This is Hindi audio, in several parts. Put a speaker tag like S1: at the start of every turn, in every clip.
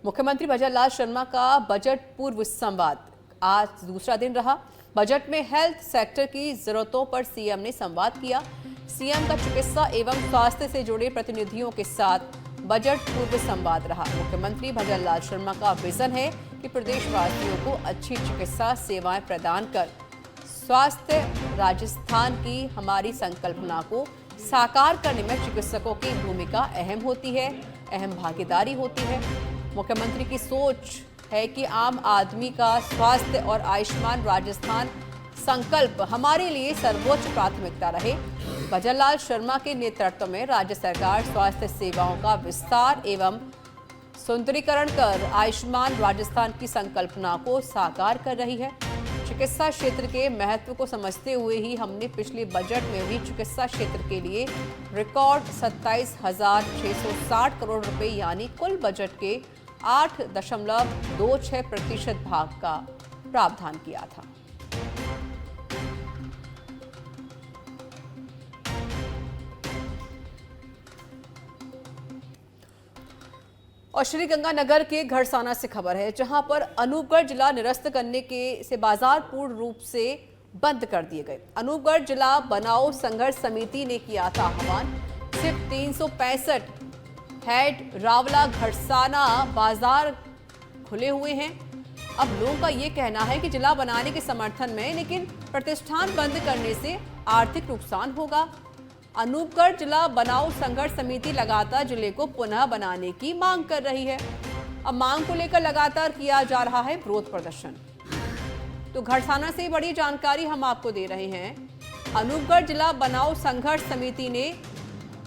S1: मुख्यमंत्री भजनलाल शर्मा का बजट पूर्व संवाद आज दूसरा दिन रहा। बजट में हेल्थ सेक्टर की जरूरतों पर सीएम ने संवाद किया। सीएम का चिकित्सा एवं स्वास्थ्य से जुड़े प्रतिनिधियों के साथ बजट पूर्व संवाद रहा। मुख्यमंत्री भजनलाल शर्मा का विजन है कि प्रदेशवासियों को अच्छी चिकित्सा सेवाएं प्रदान कर स्वास्थ्य राजस्थान की हमारी संकल्पना को साकार करने में चिकित्सकों की भूमिका अहम होती है, अहम भागीदारी होती है। मुख्यमंत्री की सोच है कि आम आदमी का स्वास्थ्य और आयुष्मान राजस्थान संकल्प हमारे लिए सर्वोच्च प्राथमिकता रहे। भजनलाल शर्मा के नेतृत्व में राज्य सरकार स्वास्थ्य सेवाओं का विस्तार एवं सुंदरीकरण कर आयुष्मान राजस्थान की संकल्पना को साकार कर रही है। चिकित्सा क्षेत्र के महत्व को समझते हुए ही हमने पिछले बजट में भी चिकित्सा क्षेत्र के लिए रिकॉर्ड 27,660 करोड़ रुपए यानी कुल बजट के 8.26% भाग का प्रावधान किया था। और श्रीगंगानगर के घड़साना से खबर है, जहां पर अनूपगढ़ जिला निरस्त करने से बाजार पूर्ण रूप से बंद कर दिए गए। अनूपगढ़ जिला बनाओ संघर्ष समिति ने किया था आह्वान। सिर्फ 365 हेड रावला घड़साना बाजार खुले हुए हैं। अब लोगों का ये कहना है कि जिला बनाने के समर्थन में, लेकिन प्रतिष्ठान बंद करने से आर्थिक नुकसान होगा। अनूपगढ़ जिला बनाओ संघर्ष समिति लगातार जिले को पुनः बनाने की मांग कर रही है। अब मांग को लेकर लगातार किया जा रहा है विरोध प्रदर्शन। तो घड़साना से बड़ी जानकारी हम आपको दे रहे हैं। अनूपगढ़ जिला बनाओ संघर्ष समिति ने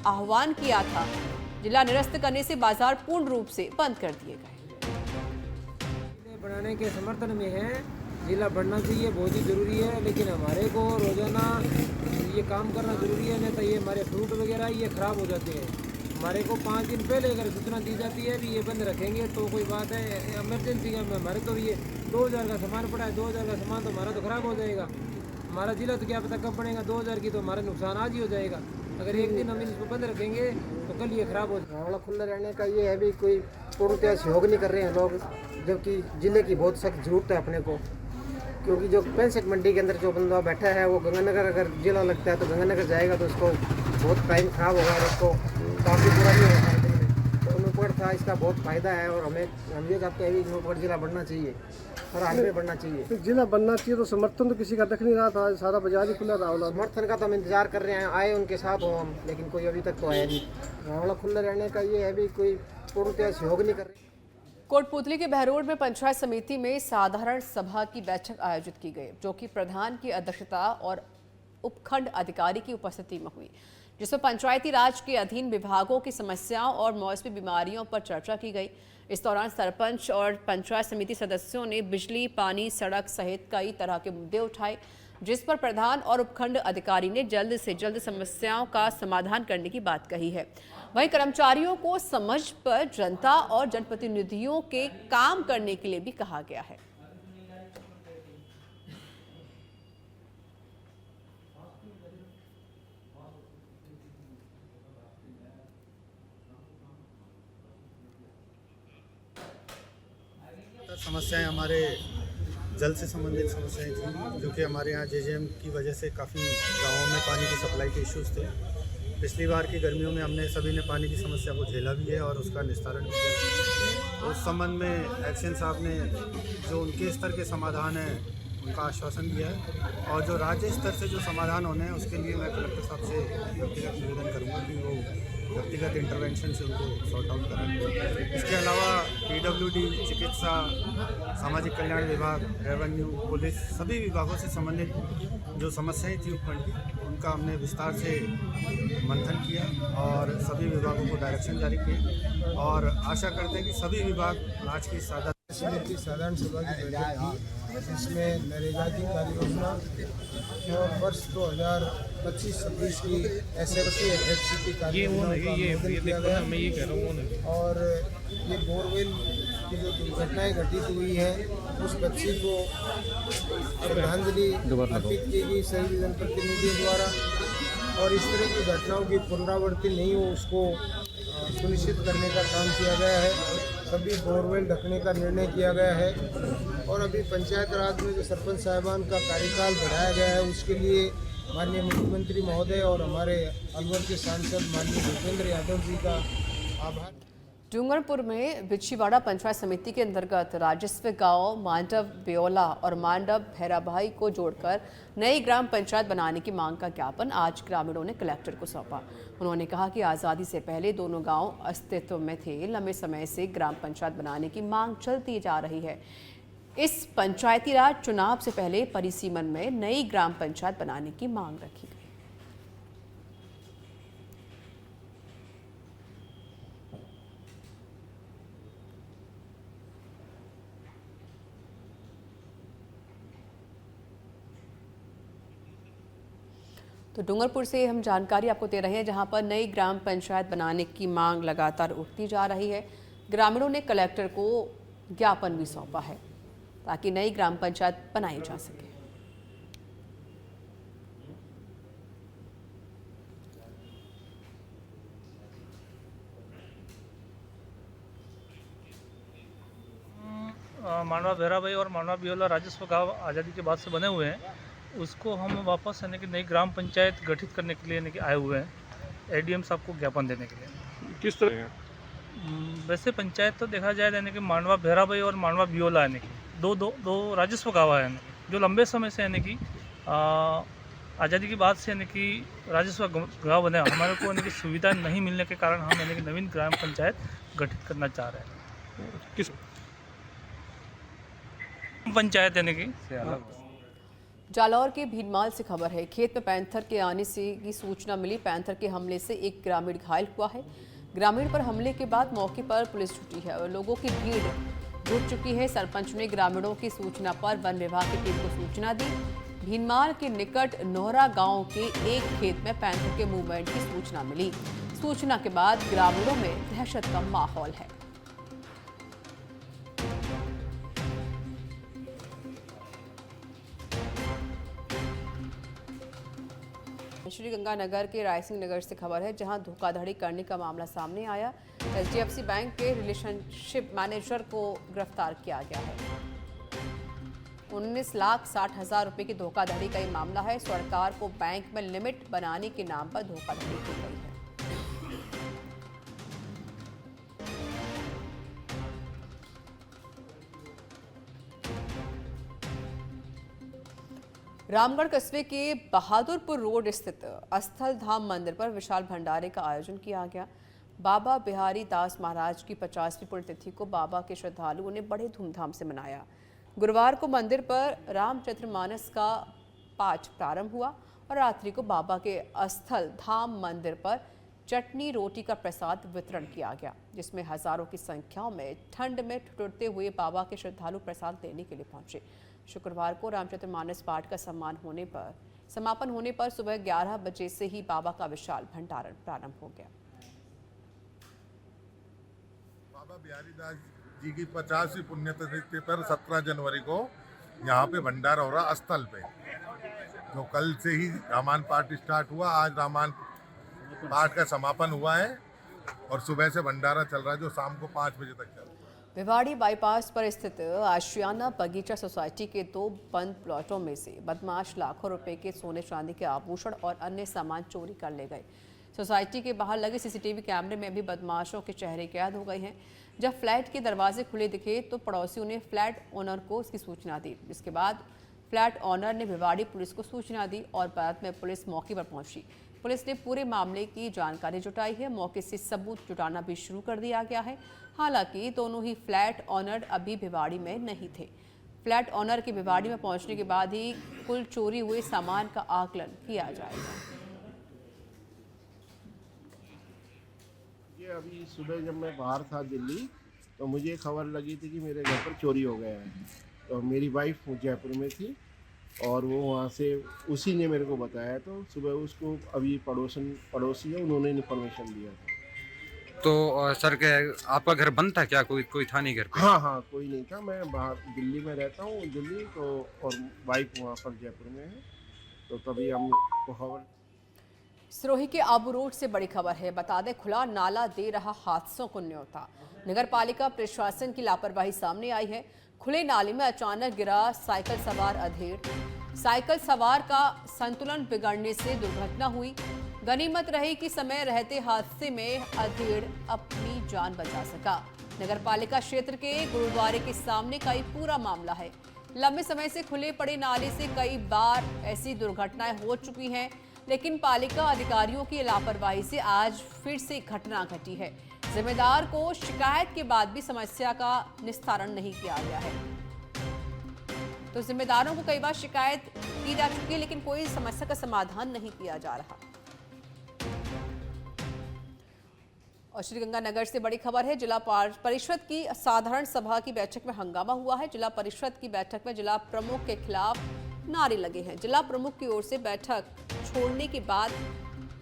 S1: आह्वान किया था, जिला निरस्त करने से बाजार पूर्ण रूप से बंद कर दिए गए।
S2: बनाने के समर्थन में है, जिला बढ़ना चाहिए, बहुत ही जरूरी है। लेकिन हमारे को रोजाना ये काम करना जरूरी है, नहीं तो ये हमारे फ्रूट वगैरह ये खराब हो जाते हैं। हमारे को 5 दिन पहले अगर सूचना दी जाती है कि ये बंद रखेंगे तो कोई बात है, इमरजेंसी का हमारे तो ये 2000 का सामान पड़ा है, 2000 का सामान तो हमारा तो खराब हो जाएगा। हमारा जिला तो क्या पता कब बनेगा, 2000 की तो हमारा नुकसान आज ही हो जाएगा। अगर एक दिन हम इसको बंद रखेंगे तो कल ये खराब हो जाएगा।
S3: रावला खुला रहने का ये है भी कोई पूर्णतः सहयोग नहीं कर रहे हैं लोग, जबकि जिले की बहुत सख्त जरूरत है अपने को। क्योंकि जो 65 मंडी के अंदर जो बंदा बैठा है वो गंगानगर अगर जिला लगता है तो गंगानगर जाएगा तो उसको बहुत टाइम खराब होगा और उसको काफ़ी बुरा नहीं होगा। तो अनूपगढ़ था, इसका बहुत फ़ायदा है और हम ये चाहते हैं कि अनूपगढ़ जिला बढ़ना चाहिए, हर हाल में बढ़ना चाहिए।
S4: तो जिला बनना चाहिए तो समर्थन तो किसी का दिख नहीं रहा था, सारा बाजार ही खुला रावला।
S3: समर्थन का तो हम इंतजार कर रहे हैं, आए उनके साथ हो हम, लेकिन कोई अभी तक तो आया नहीं। रावला खुला रहने का ये है भी कोई पूर्णतः सहयोग नहीं कर रहे।
S1: कोटपुतली के बहरोड में पंचायत समिति में साधारण सभा की बैठक आयोजित की गई, जो कि प्रधान की अध्यक्षता और उपखंड अधिकारी की उपस्थिति में हुई, जिसमें पंचायती राज के अधीन विभागों की समस्याओं और मौसमी बीमारियों पर चर्चा की गई। इस दौरान सरपंच और पंचायत समिति सदस्यों ने बिजली, पानी, सड़क सहित कई तरह के मुद्दे उठाए, जिस पर प्रधान और उपखंड अधिकारी ने जल्द से जल्द समस्याओं का समाधान करने की बात कही है। वहीं कर्मचारियों को समझ पर जनता और जनप्रतिनिधियों के काम करने के लिए भी कहा गया है।
S5: समस्याएं हमारे जल से संबंधित समस्याएं थी, जो कि हमारे यहाँ जेजेएम की वजह से काफ़ी गाँवों में पानी की सप्लाई के इश्यूज़ थे। पिछली बार की गर्मियों में हमने सभी ने पानी की समस्या को झेला भी है और उसका निस्तारण भी किया। उस संबंध में एक्शन साहब ने जो उनके स्तर के समाधान है उनका आश्वासन दिया है, और जो राज्य स्तर से जो समाधान होने हैं उसके लिए मैं कलेक्टर साहब से व्यक्तिगत निवेदन करूँगा कि वो व्यक्तिगत इंटरवेंशन से उनको सॉर्ट आउट करें। इसके अलावा पीडब्ल्यूडी, चिकित्सा, सामाजिक कल्याण विभाग, रेवेन्यू, पुलिस, सभी विभागों से संबंधित जो समस्याएं थी उपखंड की, उनका हमने विस्तार से मंथन किया और सभी विभागों को डायरेक्शन जारी किए, और आशा करते हैं कि सभी विभाग आज की
S2: साधारण सभा की बैठक की, जिसमें नरेगा की कार्य योजना और वर्ष 2025-26 की SFC की कार्य योजना का अनुमोदन किया गया। और ये बोरवेल की जो दुर्घटनाएं घटित हुई हैं उस बच्ची को श्रद्धांजलि अर्पित की गई सभी जनप्रतिनिधियों द्वारा, और इस तरह की घटनाओं की पुनरावृत्ति नहीं हो उसको सुनिश्चित करने का काम किया गया है। सभी बोरवेल ढकने का निर्णय किया गया है और अभी पंचायत राज में जो सरपंच साहिबान का कार्यकाल बढ़ाया गया है उसके लिए माननीय मुख्यमंत्री महोदय और हमारे अलवर के सांसद माननीय भूपेंद्र यादव जी का आभार।
S1: डूंगरपुर में बिच्छीवाड़ा पंचायत समिति के अंतर्गत राजस्व गांव मांडव ब्योला और मांडव भैराभाई को जोड़कर नई ग्राम पंचायत बनाने की मांग का ज्ञापन आज ग्रामीणों ने कलेक्टर को सौंपा। उन्होंने कहा कि आज़ादी से पहले दोनों गांव अस्तित्व में थे। लंबे समय से ग्राम पंचायत बनाने की मांग चलती जा रही है। इस पंचायती राज चुनाव से पहले परिसीमन में नई ग्राम पंचायत बनाने की मांग रखी गई। तो डूंगरपुर से हम जानकारी आपको दे रहे हैं, जहां पर नई ग्राम पंचायत बनाने की मांग लगातार उठती जा रही है। ग्रामीणों ने कलेक्टर को ज्ञापन भी सौंपा है ताकि नई ग्राम पंचायत बनाई जा सके।
S6: मांडवा भैराभाई और मांडवा बियोला राजस्व गांव आज़ादी के बाद से बने हुए हैं, उसको हम वापस यानी कि नई ग्राम पंचायत गठित करने के लिए यानी कि आए हुए हैं एडीएम साहब को ज्ञापन देने के लिए।
S4: किस तरह?
S6: वैसे पंचायत तो देखा जाए यानी कि मांडवा भैराभाई और मांडवा बियोला यानी कि दो राजस्व गाँव है जो लंबे समय से यानी कि आज़ादी के बाद से यानी कि राजस्व गाँव बने। हमारे को यानी कि सुविधा नहीं मिलने के कारण हम यानी कि नवीन ग्राम पंचायत गठित करना चाह रहे हैं।
S4: किस
S6: पंचायत यानी कि
S1: जालौर के भीनमाल से खबर है, खेत में पैंथर के आने से की सूचना मिली। पैंथर के हमले से एक ग्रामीण घायल हुआ है। ग्रामीण पर हमले के बाद मौके पर पुलिस जुटी है और लोगों की भीड़ जुट चुकी है। सरपंच ने ग्रामीणों की सूचना पर वन विभाग की टीम को सूचना दी। भीनमाल के निकट नोहरा गांव के एक खेत में पैंथर के मूवमेंट की सूचना मिली। सूचना के बाद ग्रामीणों में दहशत का माहौल है। श्री गंगानगर के रायसिंह नगर से खबर है, जहां धोखाधड़ी करने का मामला सामने आया। एचडीएफसी बैंक के रिलेशनशिप मैनेजर को गिरफ्तार किया गया है। 19,60,000 रुपए की धोखाधड़ी का ये मामला है। सरकार को बैंक में लिमिट बनाने के नाम पर धोखाधड़ी की गई है। रामगढ़ कस्बे के बहादुरपुर रोड स्थित अस्थल धाम मंदिर पर विशाल भंडारे का आयोजन किया गया। बाबा बिहारी दास महाराज की 50वीं पुण्यतिथि को बाबा के श्रद्धालुओं ने बड़े धूमधाम से मनाया। गुरुवार को मंदिर पर रामचरितमानस का पाठ प्रारंभ हुआ और रात्रि को बाबा के अस्थल धाम मंदिर पर चटनी रोटी का प्रसाद वितरण किया गया, जिसमें हजारों की संख्याओं में ठंड में ठिठुरते हुए बाबा के श्रद्धालु प्रसाद लेने के लिए पहुंचे। शुक्रवार को रामचरितमानस पाठ का समापन होने पर सुबह 11 बजे से ही बाबा का विशाल भंडारण प्रारंभ हो गया।
S7: बाबा बिहारी दास जी की 50वीं पुण्यतिथि पर 17 जनवरी को यहाँ पे भंडारा हो रहा अस्थल पे। जो कल से ही रामायण पाठ स्टार्ट हुआ, आज रामायण पाठ का समापन हुआ है और सुबह से भंडारा चल रहा है जो शाम को 5 बजे तक चल रहा है।
S1: भिवाड़ी बाईपास पर स्थित आशियाना बगीचा सोसाइटी के 2 बंद प्लॉटों में से बदमाश लाखों रुपए के सोने चांदी के आभूषण और अन्य सामान चोरी कर ले गए। सोसाइटी के बाहर लगे सीसीटीवी कैमरे में भी बदमाशों के चेहरे कैद हो गए हैं। जब फ्लैट के दरवाजे खुले दिखे तो पड़ोसियों ने फ्लैट ओनर को इसकी सूचना दी, जिसके बाद फ्लैट ओनर ने भिवाड़ी पुलिस को सूचना दी और बाद में पुलिस मौके पर पहुंची। पुलिस ने पूरे मामले की जानकारी जुटाई है। मौके से सबूत जुटाना भी शुरू कर दिया गया है। हालांकि दोनों ही फ्लैट ओनर अभी भिवाड़ी में नहीं थे। फ्लैट ओनर के भिवाड़ी में पहुंचने के बाद ही कुल चोरी हुए सामान का आकलन किया जाएगा।
S8: ये अभी सुबह जब मैं बाहर था दिल्ली, तो मुझे खबर लगी थी कि मेरे घर पर चोरी हो गया है। तो मेरी वाइफ जयपुर में थी और वो वहाँ से उसी ने मेरे को बताया। तो सुबह उसको अभी पड़ोसी है, उन्होंने इन्फॉर्मेशन दिया था।
S9: तो सर के आपका घर बंद था क्या? कोई था नहीं घर पे?
S8: हाँ, कोई नहीं था। मैं बाहर दिल्ली में रहता हूँ तो और वाइफ वहाँ पर जयपुर में है, तो तभी हम को खबर।
S1: सिरोही के आबू रोड से बड़ी खबर है। बता दें, खुला नाला दे रहा हादसों को न्योता। नगर पालिका प्रशासन की लापरवाही सामने आई है। खुले नाले में अचानक गिरा साइकिल सवार अधेड़। साइकिल सवार का संतुलन बिगड़ने से दुर्घटना हुई। गनीमत रही कि समय रहते हादसे में अधेड़ अपनी जान बचा सका। नगर पालिका क्षेत्र के गुरुद्वारे के सामने का ये पूरा मामला है। लंबे समय से खुले पड़े नाले से कई बार ऐसी दुर्घटनाएं हो चुकी हैं, लेकिन पालिका अधिकारियों की लापरवाही से आज फिर से घटना घटी है। जिम्मेदार को शिकायत के बाद भी समस्या का निस्तारण नहीं किया गया है। तो जिम्मेदारों को कई बार शिकायत की जा चुकी है, लेकिन कोई समस्या का समाधान नहीं किया जा रहा। और श्रीगंगानगर से बड़ी खबर है। जिला परिषद की साधारण सभा की बैठक में हंगामा हुआ है। जिला परिषद की बैठक में जिला प्रमुख के खिलाफ नारे लगे हैं। जिला प्रमुख की ओर से बैठक छोड़ने के बाद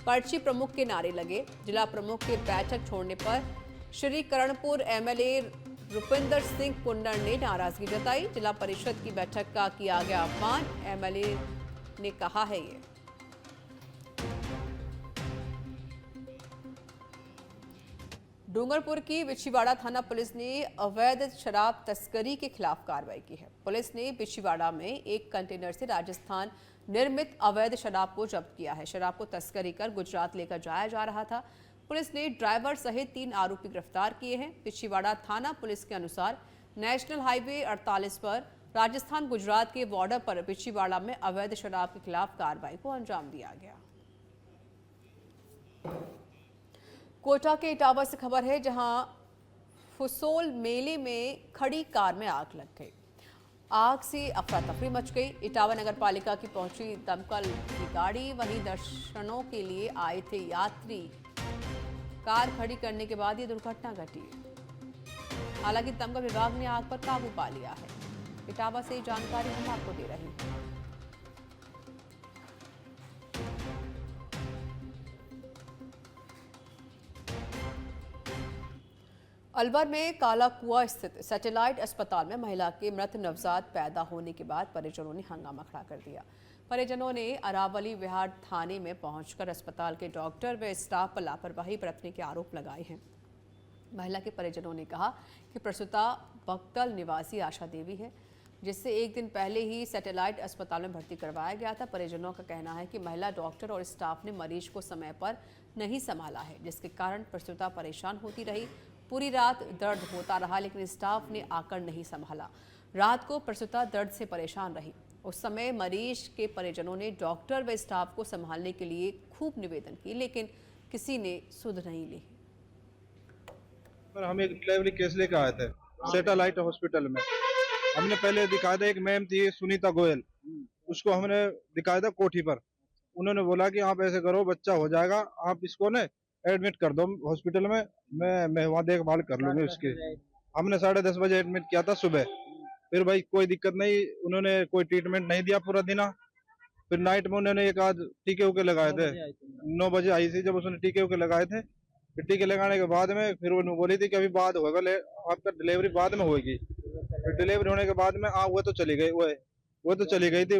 S1: पर्ची प्रमुख के नारे लगे। जिला प्रमुख के बैठक छोड़ने पर श्री करणपुर एमएलए रुपिंदर सिंह कुन्नर ने नाराजगी जताई। जिला परिषद की बैठक का किया गया अपमान, एमएलए ने कहा है ये। डूंगरपुर की बिछीवाड़ा थाना पुलिस ने अवैध शराब तस्करी के खिलाफ कार्रवाई की है। पुलिस ने बिछीवाड़ा में एक कंटेनर से राजस्थान निर्मित अवैध शराब को जब्त किया है। शराब को तस्करी कर गुजरात लेकर जाया जा रहा था। पुलिस ने ड्राइवर सहित 3 आरोपी गिरफ्तार किए हैं। बिछीवाड़ा थाना पुलिस के अनुसार नेशनल हाईवे 48 पर राजस्थान गुजरात के बॉर्डर पर बिछीवाड़ा में अवैध शराब के खिलाफ कार्रवाई को अंजाम दिया गया। कोटा के इटावा से खबर है, जहां फुसोल मेले में खड़ी कार में आग लग गई। आग से अफरा तफरी मच गई। इटावा नगर पालिका की पहुंची दमकल की गाड़ी, वहीं दर्शनों के लिए आए थे यात्री। कार खड़ी करने के बाद ये दुर्घटना घटी। हालांकि दमकल विभाग ने आग पर काबू पा लिया है। इटावा से जानकारी हम आपको दे रहे हैं। अलवर में काला कुआं स्थित सैटेलाइट अस्पताल में महिला के मृत नवजात पैदा होने के बाद परिजनों ने हंगामा खड़ा कर दिया। परिजनों ने अरावली विहार थाने में पहुंचकर अस्पताल के डॉक्टर व स्टाफ पर लापरवाही बरतने के आरोप लगाए हैं। महिला के परिजनों ने कहा कि प्रसूता बक्तल निवासी आशा देवी है, जिससे एक दिन पहले ही सैटेलाइट अस्पताल में भर्ती करवाया गया था। परिजनों का कहना है कि महिला डॉक्टर और स्टाफ ने मरीज को समय पर नहीं संभाला है, जिसके कारण प्रसूता परेशान होती रही। पूरी रात दर्द होता रहा, लेकिन स्टाफ ने आकर नहीं संभाला। रात को प्रसूता दर्द से परेशान रही। उस समय मरीज के परिजनों ने डॉक्टर व स्टाफ को संभालने के लिए खूब निवेदन की, लेकिन किसी ने सुध नहीं ली।
S10: हम एक डिलीवरी केस लेकर आए थे सैटेलाइट हॉस्पिटल में। हमने पहले दिखाया था, एक मैम थी सुनीता गोयल, उसको हमने दिखाया था कोठी पर। उन्होंने बोला कि आप ऐसे करो, बच्चा हो जाएगा, आप इसको ने एडमिट कर दो हॉस्पिटल में, मैं वहाँ देखभाल कर लूंगी उसकी। हमने 10:30 बजे एडमिट किया था सुबह। फिर भाई कोई दिक्कत नहीं, उन्होंने कोई ट्रीटमेंट नहीं दिया पूरा दिन। फिर नाइट में उन्होंने एक आध टीके उके लगाए थे। 9 बजे आई थी जब उसने टीके उके लगाए थे। फिर टीके लगाने के बाद में फिर उन्होंने बोली थी कि अभी बाद होगा, आपका डिलीवरी बाद में होगी। फिर डिलीवरी होने के बाद में वो तो चली गई थी।